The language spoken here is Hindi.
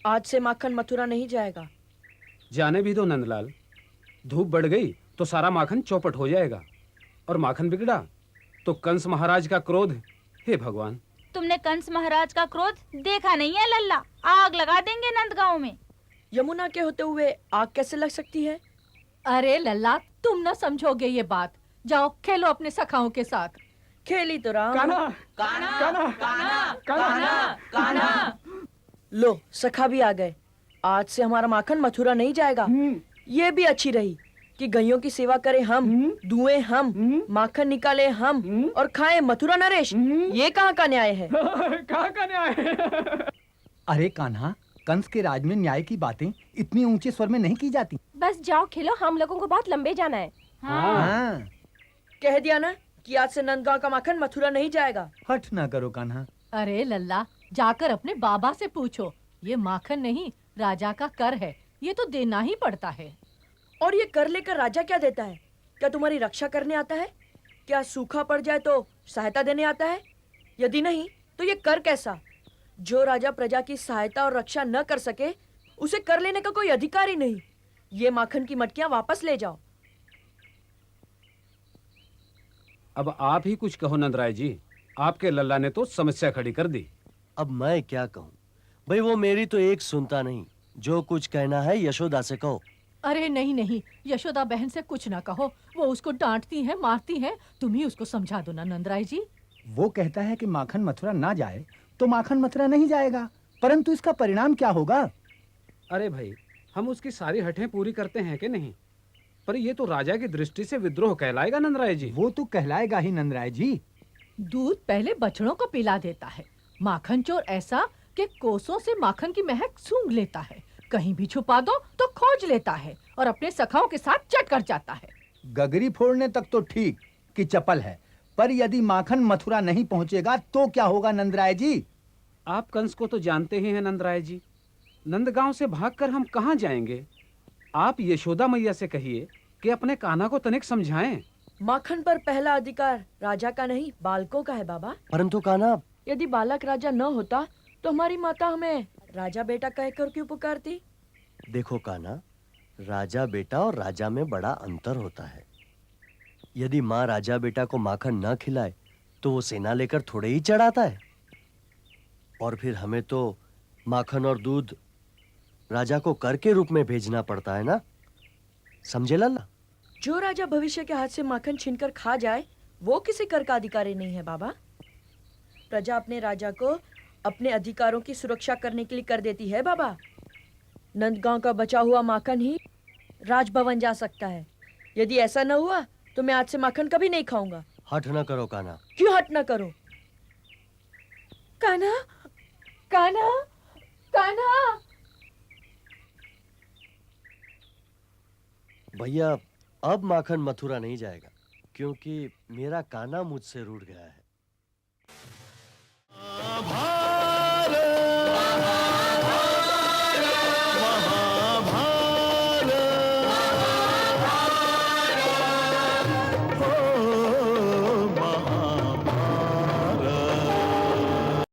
आज से माखन मथुरा नहीं जाएगा। जाने भी दो नंदलाल। धूप बढ़ गई तो सारा माखन चौपट हो जाएगा, और माखन बिगड़ा तो कंस महाराज का क्रोध। हे भगवान! तुमने कंस महाराज का क्रोध देखा नहीं है लल्ला? आग लगा देंगे नंदगांव में। यमुना के होते हुए आग कैसे लग सकती है? अरे लल्ला, तुम न समझोगे ये बात। जाओ खेलो अपने सखाओं के साथ। खेली तो राम। कान्हा, कान्हा, कान्हा, कान्हा, कान्हा, कान्हा। लो, सखा भी आ गए। आज से हमारा माखन मथुरा नहीं जाएगा। ये भी अच्छी रही कि गैयों की सेवा करें हम, दुएं हम, माखन निकाले हम और खाएं मथुरा नरेश। ये कहाँ का न्याय है? कहाँ का न्याय है? अरे कान्हा, कंस के राज में न्याय की बातें इतनी ऊंचे स्वर में नहीं की जाती। बस जाओ खेलो, हम लोगों को बहुत लंबे जाना है। हाँ। कह दिया ना कि आज से नंदगांव का माखन मथुरा नहीं जाएगा। हट ना करो कान्हा। अरे लल्ला, जाकर अपने बाबा से पूछो। ये माखन नहीं, राजा का कर है, ये तो देना ही पड़ता है। और ये कर लेकर राजा क्या देता है? क्या तुम्हारी रक्षा करने आता है? क्या सूखा पड़ जाए तो सहायता देने आता है? यदि नहीं तो ये कर कैसा? जो राजा प्रजा की सहायता और रक्षा न कर सके, उसे कर लेने का कोई अधिकार ही नहीं। ये माखन की मटकियां वापस ले जाओ। अब आप ही कुछ कहो नंदराय जी। आपके लल्ला ने तो समस्या खड़ी कर दी। अब मैं क्या कहूँ भाई, वो मेरी तो एक सुनता नहीं। जो कुछ कहना है यशोदा से कहो। अरे नहीं नहीं, यशोदा बहन से कुछ ना कहो। वो उसको डांटती हैं, मारती हैं। तुम ही उसको समझा दो ना नंदराय जी। वो कहता है कि माखन मथुरा ना जाए तो माखन मथुरा नहीं जाएगा, परंतु इसका परिणाम क्या होगा? अरे भाई, हम उसकी सारी हठें पूरी करते हैं कि नहीं, पर ये तो राजा की दृष्टि से विद्रोह कहलाएगा नंदराय जी। वो तो कहलाएगा ही नंदराय जी। दूध पहले बछड़ों को पिला देता है। माखन चोर ऐसा कि कोसों से माखन की महक सूंघ लेता है। कहीं भी छुपा दो तो खोज लेता है और अपने सखाओं के साथ चट कर जाता है। गगरी फोड़ने तक तो ठीक कि चपल है, पर यदि माखन मथुरा नहीं पहुंचेगा तो क्या होगा नंदराय जी? आप कंस को तो जानते ही हैं नंदराय जी। नंदगांव से भागकर हम कहाँ जाएंगे? आप यशोदा मैया से कहिए कि अपने कान्हा को तनिक समझाएं। माखन पर पहला अधिकार राजा का नहीं, बालकों का है बाबा। परंतु कान्हा, यदि बालक राजा न होता तो हमारी माता हमें राजा बेटा कहकर क्यों पुकारती? देखो कान्हा, राजा बेटा और राजा में बड़ा अंतर होता है। यदि माँ राजा बेटा को माखन न खिलाए तो वो सेना लेकर थोड़े ही चढ़ाता है। और फिर हमें तो माखन और दूध राजा को कर के रूप में भेजना पड़ता है ना, समझे लल्ला? जो राजा भविष्य के हाथ से माखन छीनकर खा जाए वो किसी कर का अधिकारी नहीं है बाबा। प्रजा अपने राजा को अपने अधिकारों की सुरक्षा करने के लिए कर देती है बाबा। नंदगांव का बचा हुआ माखन ही राजभवन जा सकता है। यदि ऐसा न हुआ तो मैं आज से माखन कभी नहीं खाऊंगा। हठ न करो कान्हा। क्यों हट न करो? कान्हा, कान्हा, कान्हा। भैया, अब माखन मथुरा नहीं जाएगा क्योंकि मेरा कान्हा मुझसे रूठ गया है।